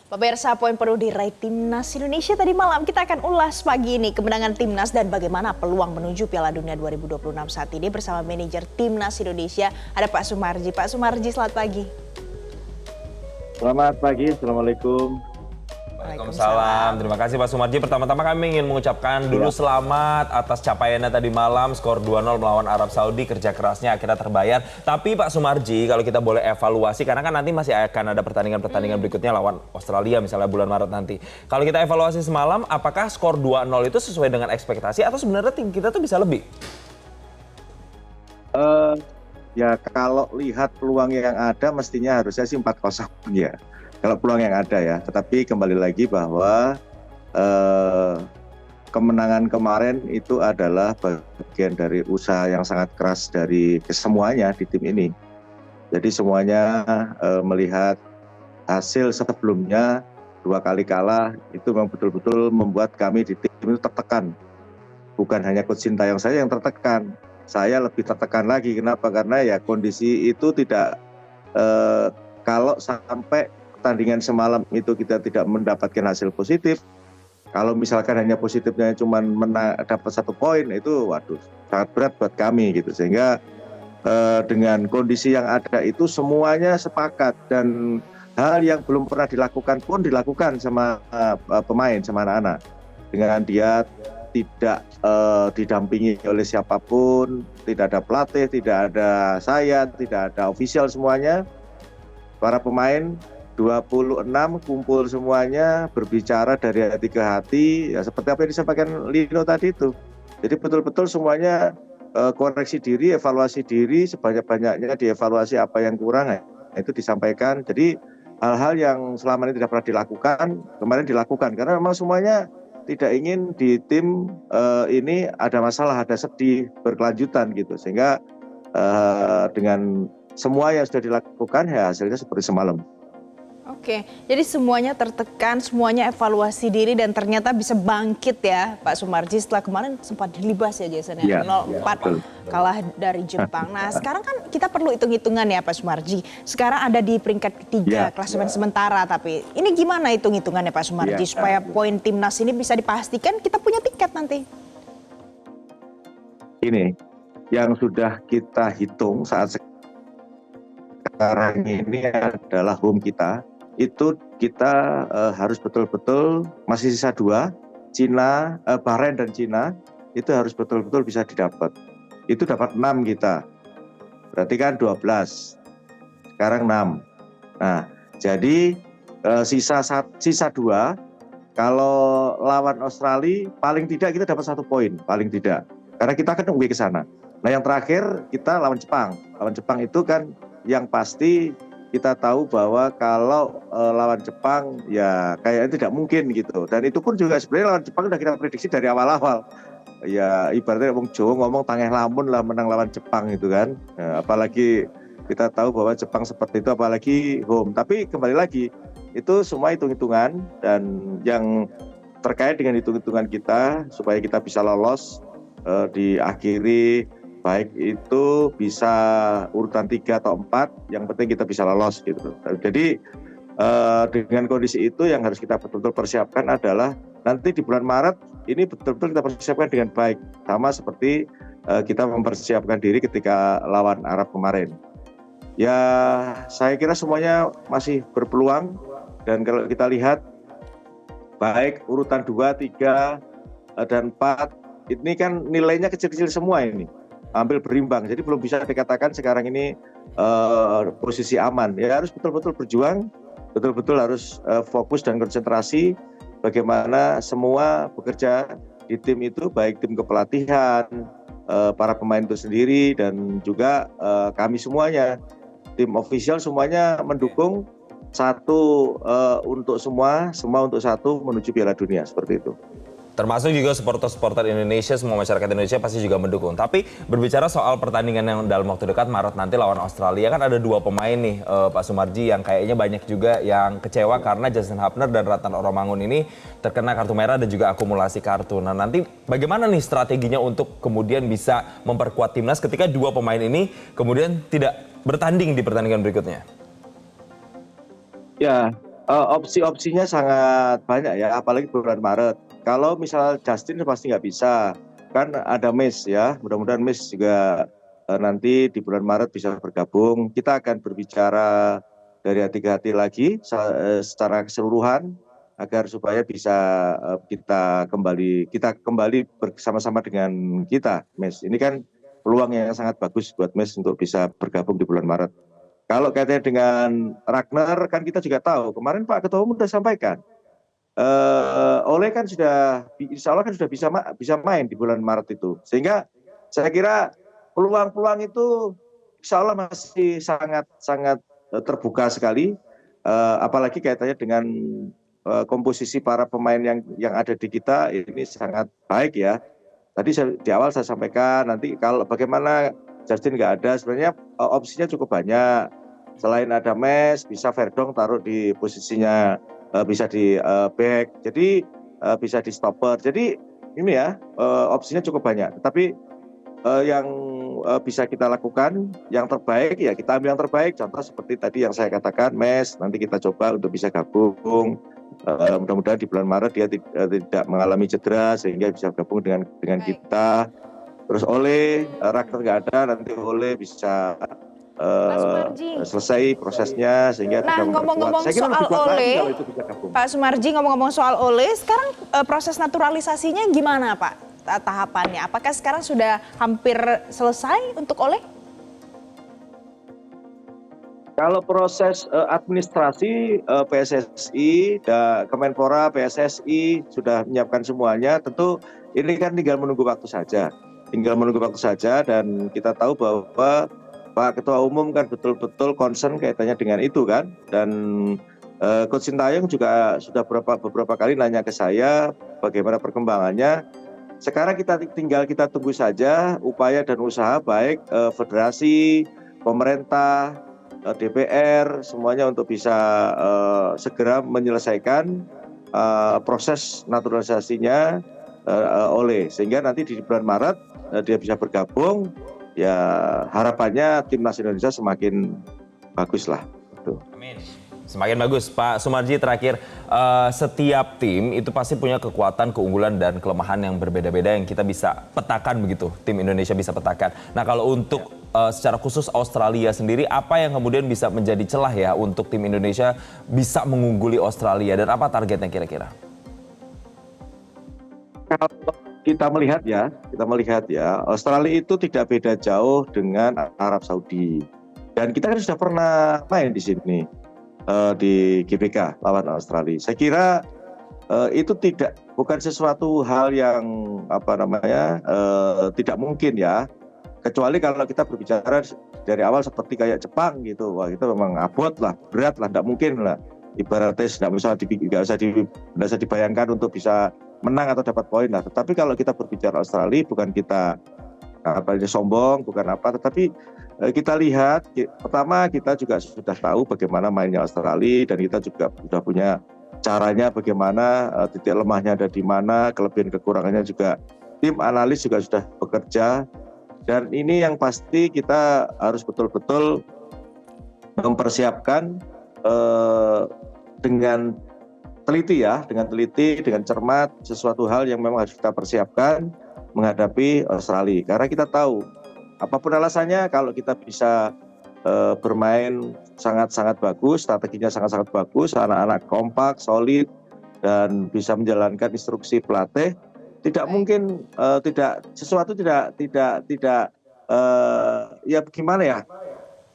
Pemirsa, poin perlu diraih Timnas Indonesia tadi malam. Kita akan ulas pagi ini kemenangan Timnas dan bagaimana peluang menuju Piala Dunia 2026 saat ini bersama manajer Timnas Indonesia. Ada Pak Sumarji. Pak Sumarji, selamat pagi. Selamat pagi, Assalamualaikum. Waalaikumsalam. Terima kasih Pak Sumarji. Pertama-tama kami ingin mengucapkan dulu selamat atas capaiannya tadi malam. Skor 2-0 melawan Arab Saudi, kerja kerasnya akhirnya terbayar. Tapi Pak Sumarji, kalau kita boleh evaluasi, karena kan nanti masih akan ada pertandingan-pertandingan berikutnya lawan Australia misalnya bulan Maret nanti. Kalau kita evaluasi semalam, apakah skor 2-0 itu sesuai dengan ekspektasi atau sebenarnya tim kita tuh bisa lebih? Ya kalau lihat peluang yang ada mestinya harusnya sih 4-0 ya. Kalau peluang yang ada ya, tetapi kembali lagi bahwa kemenangan kemarin itu adalah bagian dari usaha yang sangat keras dari semuanya di tim ini. Jadi semuanya melihat hasil sebelumnya 2 kali kalah itu memang betul-betul membuat kami di tim itu tertekan. Bukan hanya Coach Sintayong saja yang tertekan, saya lebih tertekan lagi. Kenapa? Karena ya kondisi itu tidak kalau sampai pertandingan semalam itu kita tidak mendapatkan hasil positif, kalau misalkan hanya positifnya cuma dapat 1 poin, itu waduh sangat berat buat kami gitu. Sehingga dengan kondisi yang ada itu semuanya sepakat, dan hal yang belum pernah dilakukan pun dilakukan sama pemain, sama anak-anak, dengan dia tidak didampingi oleh siapapun, tidak ada pelatih, tidak ada saya, tidak ada official, semuanya para pemain 26 kumpul semuanya berbicara dari hati ke hati, ya seperti apa yang disampaikan Lino tadi itu. Jadi betul-betul semuanya koreksi diri, evaluasi diri, sebanyak-banyaknya dievaluasi apa yang kurang, itu disampaikan. Jadi hal-hal yang selama ini tidak pernah dilakukan, kemarin dilakukan. Karena memang semuanya tidak ingin di tim ini ada masalah, ada sedih berkelanjutan gitu. Sehingga dengan semua yang sudah dilakukan, ya hasilnya seperti semalam. Oke, jadi semuanya tertekan, semuanya evaluasi diri dan ternyata bisa bangkit ya Pak Sumarji setelah kemarin sempat dilibas ya Jason ya, 0-4 kalah dari Jepang. Nah sekarang kan kita perlu hitung-hitungan ya Pak Sumarji. Sekarang ada di peringkat ketiga klasemen sementara, tapi ini gimana hitung-hitungannya Pak Sumarji supaya poin timnas ini bisa dipastikan kita punya tiket nanti? Ini yang sudah kita hitung saat sekarang ini adalah home kita. Itu kita harus betul-betul masih sisa 2, Cina, Bahrain dan Cina, itu harus betul-betul bisa didapat. Itu dapat 6 kita, berarti kan 12, sekarang 6. Nah jadi sisa 2, kalau lawan Australia paling tidak kita dapat 1 poin, paling tidak, karena kita akan away ke sana. Nah yang terakhir kita lawan Jepang. Lawan Jepang itu kan yang pasti kita tahu bahwa kalau lawan Jepang ya kayaknya tidak mungkin gitu. Dan itu pun juga sebenarnya lawan Jepang udah kita prediksi dari awal-awal. Ya ibaratnya wong Jawa ngomong tangeh lamun lah menang lawan Jepang itu kan. Ya, apalagi kita tahu bahwa Jepang seperti itu, apalagi home. Tapi kembali lagi itu semua hitung-hitungan, dan yang terkait dengan hitung-hitungan kita supaya kita bisa lolos diakhiri baik itu bisa urutan 3 atau 4, yang penting kita bisa lolos gitu. Jadi dengan kondisi itu yang harus kita betul-betul persiapkan adalah nanti di bulan Maret ini betul-betul kita persiapkan dengan baik, sama seperti kita mempersiapkan diri ketika lawan Arab kemarin. Ya saya kira semuanya masih berpeluang, dan kalau kita lihat baik urutan 2, 3 dan 4 ini kan nilainya kecil-kecil semua ini, ambil berimbang, jadi belum bisa dikatakan sekarang ini posisi aman. Ya harus betul-betul berjuang, betul-betul harus fokus dan konsentrasi bagaimana semua bekerja di tim itu, baik tim kepelatihan, para pemain itu sendiri, dan juga kami semuanya, tim official semuanya mendukung satu untuk semua untuk satu menuju Piala Dunia, seperti itu. Termasuk juga supporter-supporter Indonesia, semua masyarakat Indonesia pasti juga mendukung. Tapi berbicara soal pertandingan yang dalam waktu dekat Maret nanti lawan Australia, kan ada 2 pemain nih Pak Sumarji yang kayaknya banyak juga yang kecewa karena Justin Hapner dan Ratnan Oromangun ini terkena kartu merah dan juga akumulasi kartu. Nah nanti bagaimana nih strateginya untuk kemudian bisa memperkuat timnas ketika 2 pemain ini kemudian tidak bertanding di pertandingan berikutnya? Ya Opsi-opsinya sangat banyak ya, apalagi bulan Maret. Kalau misal Justin pasti nggak bisa, kan ada Miss ya. Mudah-mudahan Miss juga nanti di bulan Maret bisa bergabung. Kita akan berbicara dari hati ke hati lagi secara keseluruhan agar supaya bisa kita kembali bersama-sama dengan kita, Miss. Ini kan peluang yang sangat bagus buat Miss untuk bisa bergabung di bulan Maret. Kalau kaitannya dengan Ragnar kan kita juga tahu kemarin Pak Ketua Umum sudah sampaikan Ole kan sudah insya Allah kan sudah bisa main di bulan Maret itu, sehingga saya kira peluang-peluang itu insya Allah masih sangat sangat terbuka sekali, apalagi kaitannya dengan komposisi para pemain yang ada di kita ini sangat baik ya. Tadi di awal saya sampaikan nanti kalau bagaimana Justin nggak ada, sebenarnya opsinya cukup banyak. Selain ada Mes, bisa Verdong taruh di posisinya, bisa di back, jadi bisa di stopper. Jadi ini ya opsinya cukup banyak. Tetapi yang bisa kita lakukan yang terbaik ya kita ambil yang terbaik. Contoh seperti tadi yang saya katakan Mes, nanti kita coba untuk bisa gabung. Mudah-mudahan di bulan Maret dia tidak mengalami cedera sehingga bisa gabung dengan kita. Terus Ole, Ragnar nggak ada, nanti Ole bisa selesai prosesnya sehingga nah, ngomong-ngomong soal Ole, Pak Sumarji, ngomong-ngomong soal Ole, sekarang proses naturalisasinya gimana Pak tahapannya? Apakah sekarang sudah hampir selesai untuk Ole? Kalau proses administrasi PSSI, Kemenpora, PSSI sudah menyiapkan semuanya, tentu ini kan tinggal menunggu waktu saja. Dan kita tahu bahwa Pak Ketua Umum kan betul-betul concern kaitannya dengan itu kan. Dan Coach Sintayong juga sudah beberapa kali nanya ke saya bagaimana perkembangannya. Sekarang tinggal kita tunggu saja upaya dan usaha baik federasi, pemerintah, DPR semuanya untuk bisa segera menyelesaikan proses naturalisasinya Ole, sehingga nanti di bulan Maret dia bisa bergabung. Ya harapannya timnas Indonesia semakin bagus lah. Amin. Semakin bagus. Pak Sumarji, terakhir, setiap tim itu pasti punya kekuatan, keunggulan, dan kelemahan yang berbeda-beda yang kita bisa petakan begitu. Tim Indonesia bisa petakan. Nah kalau untuk secara khusus Australia sendiri, apa yang kemudian bisa menjadi celah ya untuk tim Indonesia bisa mengungguli Australia, dan apa targetnya kira-kira? Kalau kita melihat ya, Australia itu tidak beda jauh dengan Arab Saudi. Dan kita kan sudah pernah main di sini. Di GBK lawan Australia. Saya kira itu bukan sesuatu hal yang tidak mungkin ya. Kecuali kalau kita berbicara dari awal seperti kayak Jepang gitu, wah itu memang abot lah, berat lah, tidak mungkin lah. Ibaratnya nggak usah dibayangkan untuk bisa menang atau dapat poin lah. Tetapi kalau kita berbicara Australia, bukan kita sombong, bukan tetapi kita lihat, pertama kita juga sudah tahu bagaimana mainnya Australia, dan kita juga sudah punya caranya bagaimana, titik lemahnya ada di mana, kelebihan kekurangannya juga tim analis juga sudah bekerja. Dan ini yang pasti kita harus betul-betul mempersiapkan dengan teliti, dengan cermat, sesuatu hal yang memang harus kita persiapkan menghadapi Australia. Karena kita tahu apapun alasannya, kalau kita bisa bermain sangat-sangat bagus, strateginya sangat-sangat bagus, anak-anak kompak, solid, dan bisa menjalankan instruksi pelatih, tidak mungkin sesuatu tidak ya gimana ya,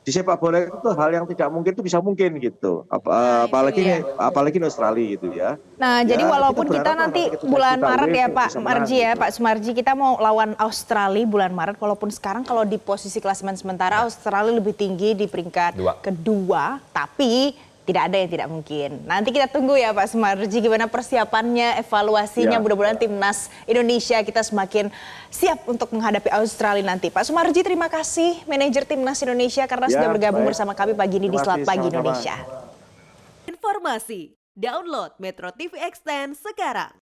di sepak bola itu hal yang tidak mungkin itu bisa mungkin gitu, apalagi di Australia gitu ya. Nah jadi walaupun kita nanti bulan Maret ya Pak Sumarji ya, Pak Sumarji, kita mau lawan Australia bulan Maret, walaupun sekarang kalau di posisi klasemen sementara Australia lebih tinggi di peringkat kedua, tapi tidak ada yang tidak mungkin. Nanti kita tunggu ya Pak Sumarji gimana persiapannya, evaluasinya, mudah-mudahan timnas Indonesia kita semakin siap untuk menghadapi Australia nanti. Pak Sumarji, terima kasih manajer timnas Indonesia karena sudah bergabung bersama kami pagi ini di Selamat Pagi Indonesia. Informasi, download Metro TV Extend sekarang.